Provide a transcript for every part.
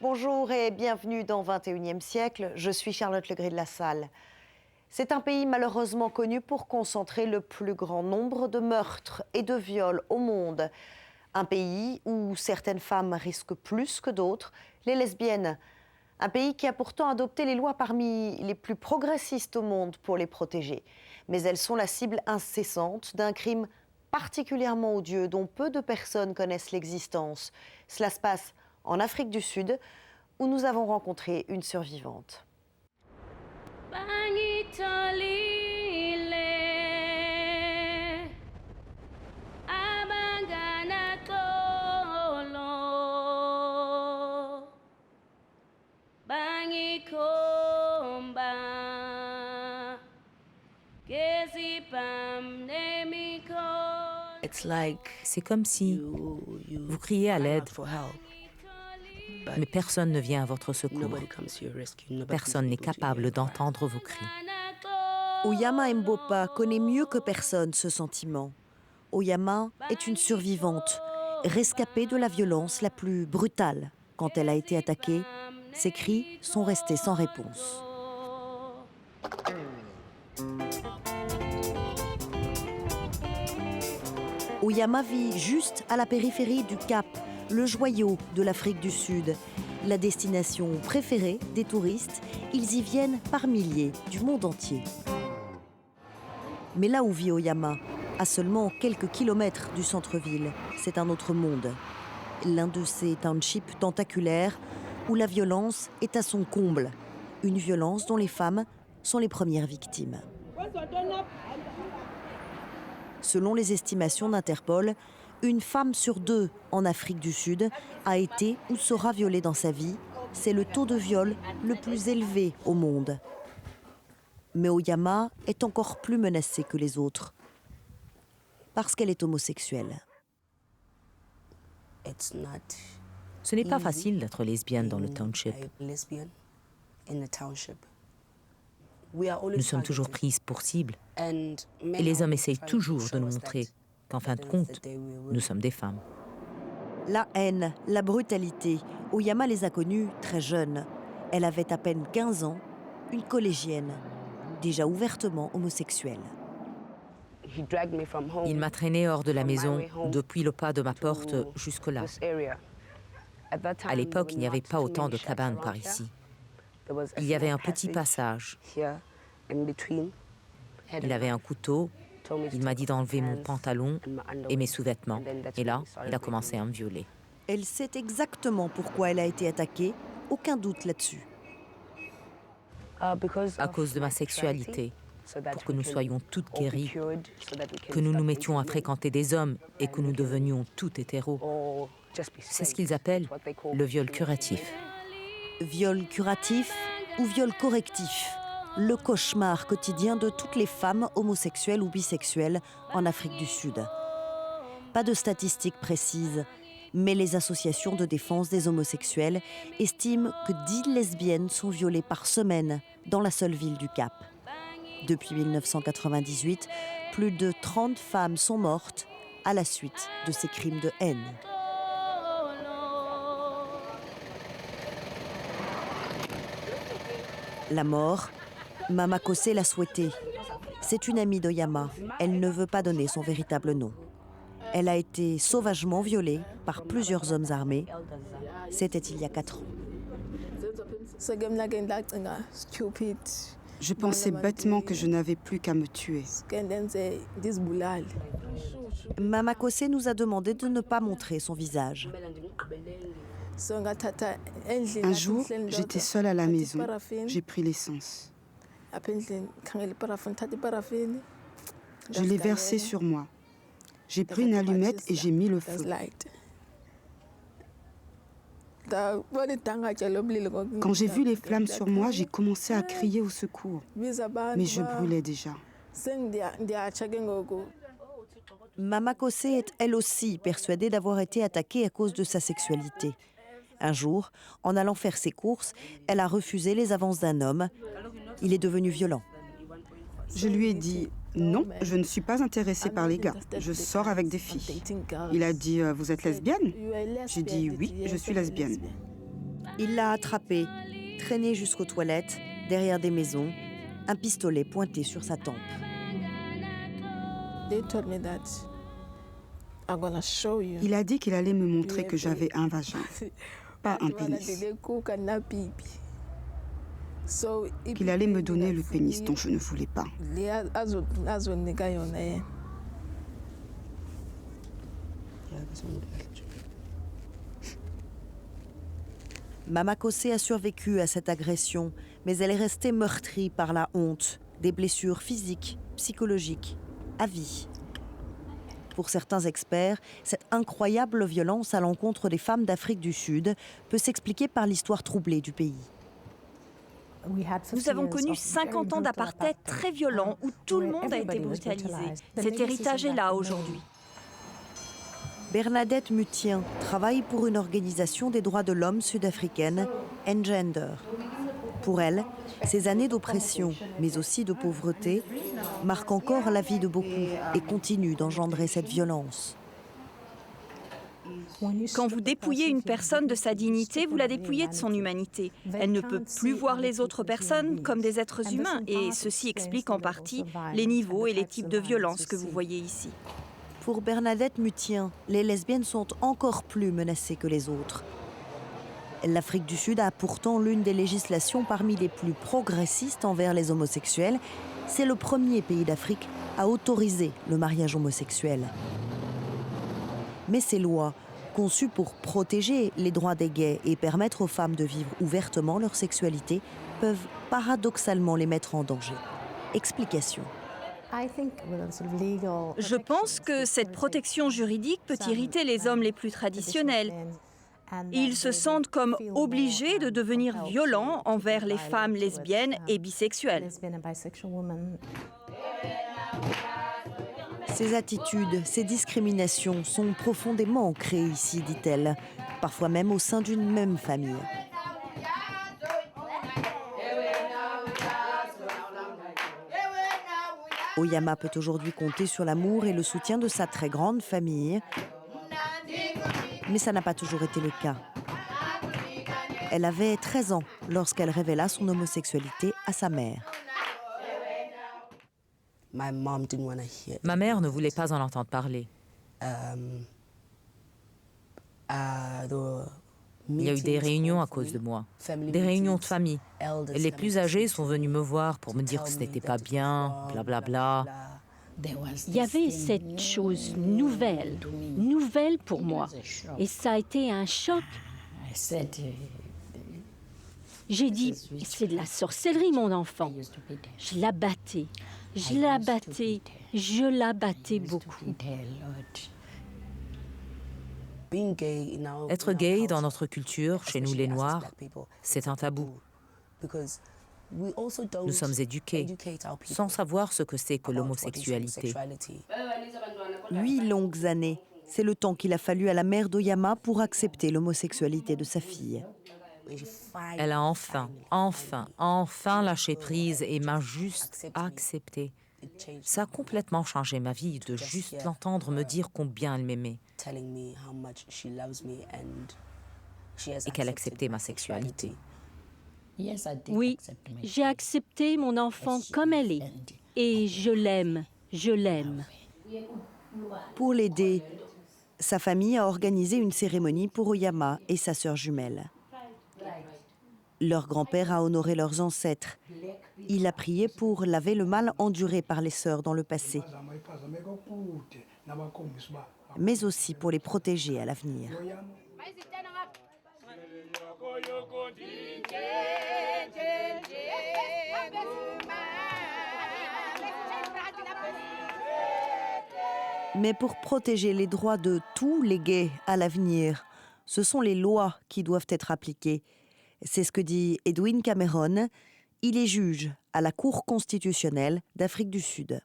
Bonjour et bienvenue dans 21e siècle, je suis Charlotte Legris de la Salle. C'est un pays malheureusement connu pour concentrer le plus grand nombre de meurtres et de viols au monde. Un pays où certaines femmes risquent plus que d'autres, les lesbiennes. Un pays qui a pourtant adopté les lois parmi les plus progressistes au monde pour les protéger. Mais elles sont la cible incessante d'un crime particulièrement odieux dont peu de personnes connaissent l'existence. Cela se passe en Afrique du Sud, où nous avons rencontré une survivante. C'est comme si vous criez à l'aide, mais personne ne vient à votre secours. Personne n'est capable d'entendre vos cris. Oyama Mbopa connaît mieux que personne ce sentiment. Oyama est une survivante, rescapée de la violence la plus brutale. Quand elle a été attaquée, ses cris sont restés sans réponse. Oyama vit juste à la périphérie du Cap, le joyau de l'Afrique du Sud. La destination préférée des touristes, ils y viennent par milliers du monde entier. Mais là où vit Oyama, à seulement quelques kilomètres du centre-ville, c'est un autre monde. L'un de ces townships tentaculaires où la violence est à son comble. Une violence dont les femmes sont les premières victimes. Selon les estimations d'Interpol, une femme sur 2 en Afrique du Sud a été ou sera violée dans sa vie. C'est le taux de viol le plus élevé au monde. Mais Oyama est encore plus menacée que les autres, parce qu'elle est homosexuelle. Ce n'est pas facile d'être lesbienne dans le township. Nous sommes toujours prises pour cible. Et les hommes essayent toujours de nous montrer qu'en fin de compte, nous sommes des femmes. La haine, la brutalité, Oyama les a connues très jeunes. Elle avait à peine 15 ans, une collégienne, déjà ouvertement homosexuelle. Il m'a traînée hors de la maison, depuis le pas de ma porte jusque-là. À l'époque, il n'y avait pas autant de cabanes par ici. Il y avait un petit passage. Il avait un couteau. Il m'a dit d'enlever mon pantalon et mes sous-vêtements. Et là, il a commencé à me violer. Elle sait exactement pourquoi elle a été attaquée. Aucun doute là-dessus. À cause de ma sexualité, pour que nous soyons toutes guéries, que nous nous mettions à fréquenter des hommes et que nous devenions toutes hétéros. C'est ce qu'ils appellent le viol curatif. Viol curatif ou viol correctif, le cauchemar quotidien de toutes les femmes homosexuelles ou bisexuelles en Afrique du Sud. Pas de statistiques précises, mais les associations de défense des homosexuels estiment que 10 lesbiennes sont violées par semaine dans la seule ville du Cap. Depuis 1998, plus de 30 femmes sont mortes à la suite de ces crimes de haine. La mort, Mama Kosé l'a souhaitée. C'est une amie d'Oyama. Elle ne veut pas donner son véritable nom. Elle a été sauvagement violée par plusieurs hommes armés. C'était il y a 4 ans. Je pensais bêtement que je n'avais plus qu'à me tuer. Mama Kosé nous a demandé de ne pas montrer son visage. Un jour, j'étais seule à la maison. J'ai pris l'essence. Je l'ai versé sur moi. J'ai pris une allumette et j'ai mis le feu. Quand j'ai vu les flammes sur moi, j'ai commencé à crier au secours. Mais je brûlais déjà. Mama Kosé est elle aussi persuadée d'avoir été attaquée à cause de sa sexualité. Un jour, en allant faire ses courses, elle a refusé les avances d'un homme. Il est devenu violent. Je lui ai dit « Non, je ne suis pas intéressée par les gars. Je sors avec des filles. » Il a dit « Vous êtes lesbienne ?» J'ai dit « Oui, je suis lesbienne. » Il l'a attrapée, traînée jusqu'aux toilettes, derrière des maisons, un pistolet pointé sur sa tempe. Il a dit qu'il allait me montrer que j'avais un vagin, pas un pénis. Qu'il allait me donner le pénis dont je ne voulais pas. Mama Kossé a survécu à cette agression, mais elle est restée meurtrie par la honte, des blessures physiques, psychologiques, à vie. Pour certains experts, cette incroyable violence à l'encontre des femmes d'Afrique du Sud peut s'expliquer par l'histoire troublée du pays. Nous avons connu 50 ans d'apartheid très violent où tout le monde a été brutalisé. Cet héritage est là aujourd'hui. Bernadette Mutien travaille pour une organisation des droits de l'homme sud-africaine, Engender. Pour elle, ces années d'oppression, mais aussi de pauvreté, marquent encore la vie de beaucoup et continuent d'engendrer cette violence. Quand vous dépouillez une personne de sa dignité, vous la dépouillez de son humanité. Elle ne peut plus voir les autres personnes comme des êtres humains et ceci explique en partie les niveaux et les types de violences que vous voyez ici. Pour Bernadette Mutien, les lesbiennes sont encore plus menacées que les autres. L'Afrique du Sud a pourtant l'une des législations parmi les plus progressistes envers les homosexuels. C'est le premier pays d'Afrique à autoriser le mariage homosexuel. Mais ces lois, conçues pour protéger les droits des gays et permettre aux femmes de vivre ouvertement leur sexualité, peuvent paradoxalement les mettre en danger. Explication. Je pense que cette protection juridique peut irriter les hommes les plus traditionnels. Ils se sentent comme obligés de devenir violents envers les femmes lesbiennes et bisexuelles. Ces attitudes, ces discriminations sont profondément ancrées ici, dit-elle, parfois même au sein d'une même famille. Oyama peut aujourd'hui compter sur l'amour et le soutien de sa très grande famille, mais ça n'a pas toujours été le cas. Elle avait 13 ans lorsqu'elle révéla son homosexualité à sa mère. Ma mère ne voulait pas en entendre parler. Il y a eu des réunions à cause de moi, des réunions de famille. Les plus âgés sont venus me voir pour me dire que ce n'était pas bien, blablabla. Il y avait cette chose nouvelle pour moi. Et ça a été un choc. J'ai dit, c'est de la sorcellerie, mon enfant. Je la battais beaucoup. Être gay dans notre culture, chez nous les Noirs, c'est un tabou. Nous sommes éduqués, sans savoir ce que c'est que l'homosexualité. 8 longues années, c'est le temps qu'il a fallu à la mère d'Oyama pour accepter l'homosexualité de sa fille. Elle a enfin lâché prise et m'a juste acceptée. Ça a complètement changé ma vie de juste l'entendre me dire combien elle m'aimait et qu'elle acceptait ma sexualité. Oui, j'ai accepté mon enfant comme elle est et je l'aime. Pour l'aider, sa famille a organisé une cérémonie pour Oyama et sa sœur jumelle. Leur grand-père a honoré leurs ancêtres. Il a prié pour laver le mal enduré par les sœurs dans le passé, mais aussi pour les protéger à l'avenir. Mais pour protéger les droits de tous les gays à l'avenir, ce sont les lois qui doivent être appliquées. C'est ce que dit Edwin Cameron. Il est juge à la Cour constitutionnelle d'Afrique du Sud.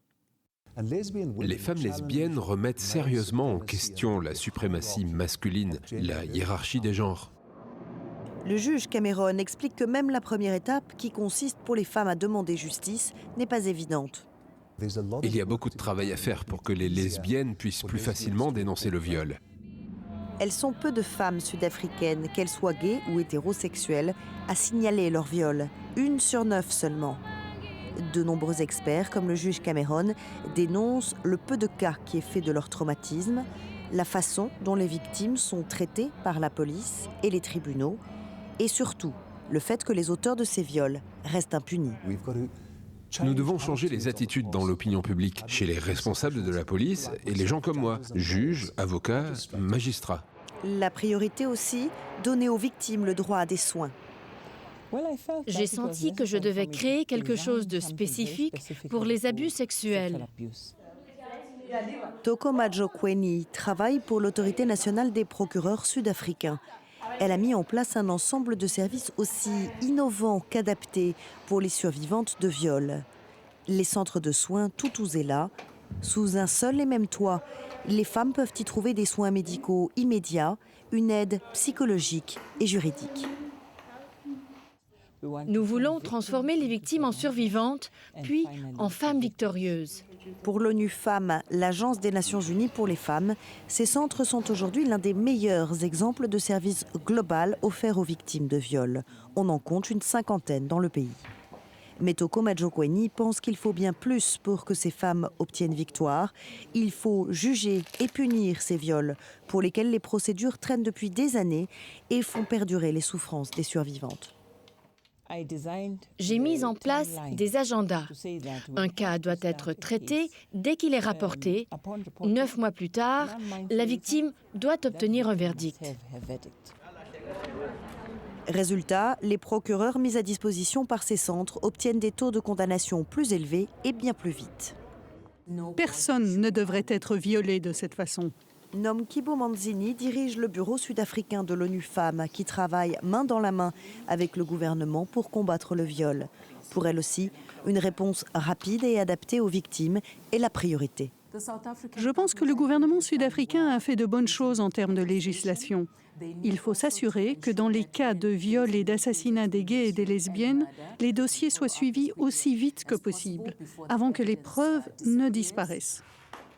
Les femmes lesbiennes remettent sérieusement en question la suprématie masculine, la hiérarchie des genres. Le juge Cameron explique que même la première étape, qui consiste pour les femmes à demander justice, n'est pas évidente. Il y a beaucoup de travail à faire pour que les lesbiennes puissent plus facilement dénoncer le viol. Elles sont peu de femmes sud-africaines, qu'elles soient gays ou hétérosexuelles, à signaler leur viol. 1 sur 9 seulement. De nombreux experts, comme le juge Cameron, dénoncent le peu de cas qui est fait de leur traumatisme, la façon dont les victimes sont traitées par la police et les tribunaux, et surtout le fait que les auteurs de ces viols restent impunis. Nous devons changer les attitudes dans l'opinion publique, chez les responsables de la police et les gens comme moi, juges, avocats, magistrats. La priorité aussi, donner aux victimes le droit à des soins. J'ai senti que je devais créer quelque chose de spécifique pour les abus sexuels. Toko Majokweni travaille pour l'autorité nationale des procureurs sud-africains. Elle a mis en place un ensemble de services aussi innovants qu'adaptés pour les survivantes de viols. Les centres de soins Tutuzela, sous un seul et même toit, les femmes peuvent y trouver des soins médicaux immédiats, une aide psychologique et juridique. Nous voulons transformer les victimes en survivantes, puis en femmes victorieuses. Pour l'ONU Femmes, l'Agence des Nations Unies pour les femmes, ces centres sont aujourd'hui l'un des meilleurs exemples de services global offerts aux victimes de viols. On en compte une 50aine dans le pays. Mais Toko Majokweni pense qu'il faut bien plus pour que ces femmes obtiennent victoire. Il faut juger et punir ces viols, pour lesquels les procédures traînent depuis des années et font perdurer les souffrances des survivantes. J'ai mis en place des agendas. Un cas doit être traité dès qu'il est rapporté. 9 mois plus tard, la victime doit obtenir un verdict. Résultat, les procureurs mis à disposition par ces centres obtiennent des taux de condamnation plus élevés et bien plus vite. Personne ne devrait être violé de cette façon. Nom Kibo Manzini dirige le bureau sud-africain de l'ONU Femmes qui travaille main dans la main avec le gouvernement pour combattre le viol. Pour elle aussi, une réponse rapide et adaptée aux victimes est la priorité. Je pense que le gouvernement sud-africain a fait de bonnes choses en termes de législation. Il faut s'assurer que dans les cas de viol et d'assassinat des gays et des lesbiennes, les dossiers soient suivis aussi vite que possible, avant que les preuves ne disparaissent.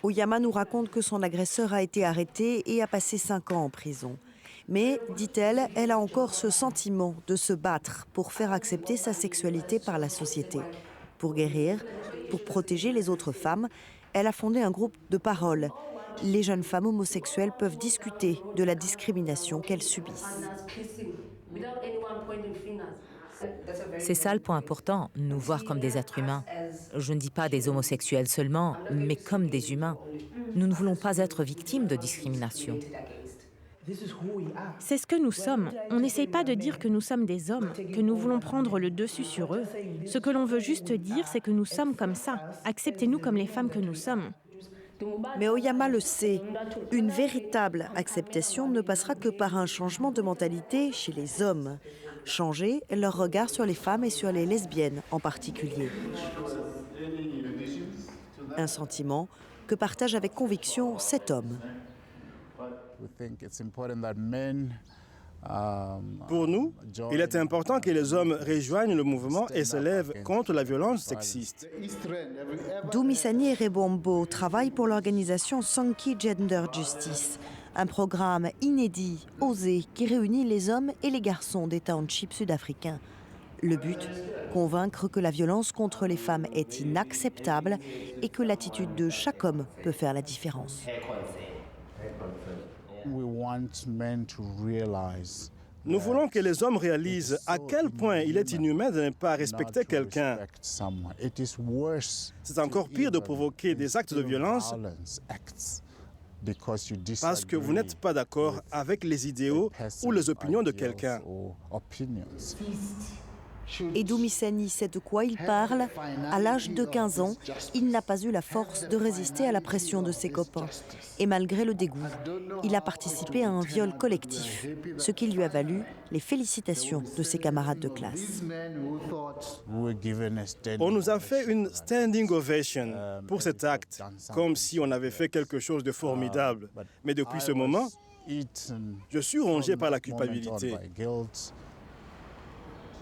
Oyama nous raconte que son agresseur a été arrêté et a passé 5 ans en prison. Mais, dit-elle, elle a encore ce sentiment de se battre pour faire accepter sa sexualité par la société. Pour guérir, pour protéger les autres femmes, elle a fondé un groupe de parole. Les jeunes femmes homosexuelles peuvent discuter de la discrimination qu'elles subissent. C'est ça le point important, nous voir comme des êtres humains. Je ne dis pas des homosexuels seulement, mais comme des humains. Nous ne voulons pas être victimes de discrimination. C'est ce que nous sommes. On n'essaye pas de dire que nous sommes des hommes, que nous voulons prendre le dessus sur eux. Ce que l'on veut juste dire, c'est que nous sommes comme ça. Acceptez-nous comme les femmes que nous sommes. Mais Oyama le sait, une véritable acceptation ne passera que par un changement de mentalité chez les hommes. Changer leur regard sur les femmes et sur les lesbiennes en particulier. Un sentiment que partage avec conviction cet homme. Pour nous, il est important que les hommes rejoignent le mouvement et se lèvent contre la violence sexiste. Dumisani Rebombo travaille pour l'organisation Sankey Gender Justice, un programme inédit, osé, qui réunit les hommes et les garçons des townships sud-africains. Le but, convaincre que la violence contre les femmes est inacceptable et que l'attitude de chaque homme peut faire la différence. Nous voulons que les hommes réalisent à quel point il est inhumain de ne pas respecter quelqu'un. C'est encore pire de provoquer des actes de violence parce que vous n'êtes pas d'accord avec les idéaux ou les opinions de quelqu'un. Et Dumisani sait de quoi il parle. À l'âge de 15 ans, il n'a pas eu la force de résister à la pression de ses copains. Et malgré le dégoût, il a participé à un viol collectif, ce qui lui a valu les félicitations de ses camarades de classe. On nous a fait une standing ovation pour cet acte, comme si on avait fait quelque chose de formidable. Mais depuis ce moment, je suis rongé par la culpabilité.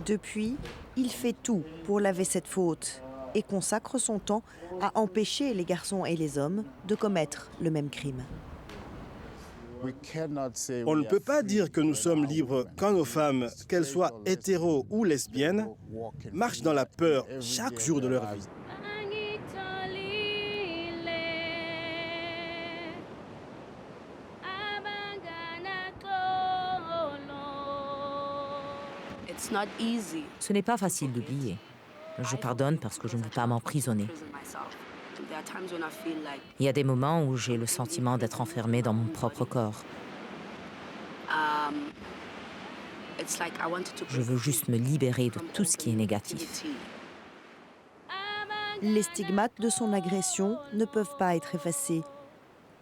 Depuis, il fait tout pour laver cette faute et consacre son temps à empêcher les garçons et les hommes de commettre le même crime. On ne peut pas dire que nous sommes libres quand nos femmes, qu'elles soient hétéros ou lesbiennes, marchent dans la peur chaque jour de leur vie. Ce n'est pas facile d'oublier. Je pardonne parce que je ne veux pas m'emprisonner. Il y a des moments où j'ai le sentiment d'être enfermée dans mon propre corps. Je veux juste me libérer de tout ce qui est négatif. Les stigmates de son agression ne peuvent pas être effacés.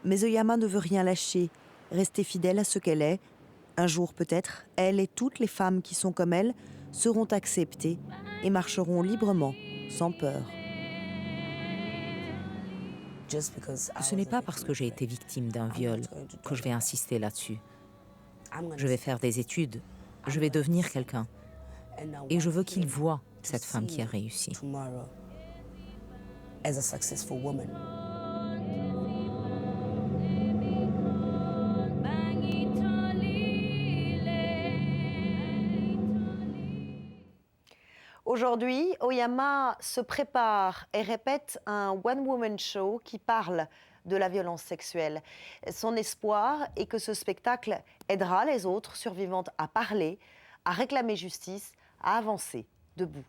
Mais Oyama ne veut rien lâcher, rester fidèle à ce qu'elle est. Un jour peut-être, elle et toutes les femmes qui sont comme elle seront acceptées et marcheront librement, sans peur. Ce n'est pas parce que j'ai été victime d'un viol que je vais insister là-dessus. Je vais faire des études, je vais devenir quelqu'un. Et je veux qu'il voie cette femme qui a réussi. Aujourd'hui, Oyama se prépare et répète un one-woman show qui parle de la violence sexuelle. Son espoir est que ce spectacle aidera les autres survivantes à parler, à réclamer justice, à avancer debout.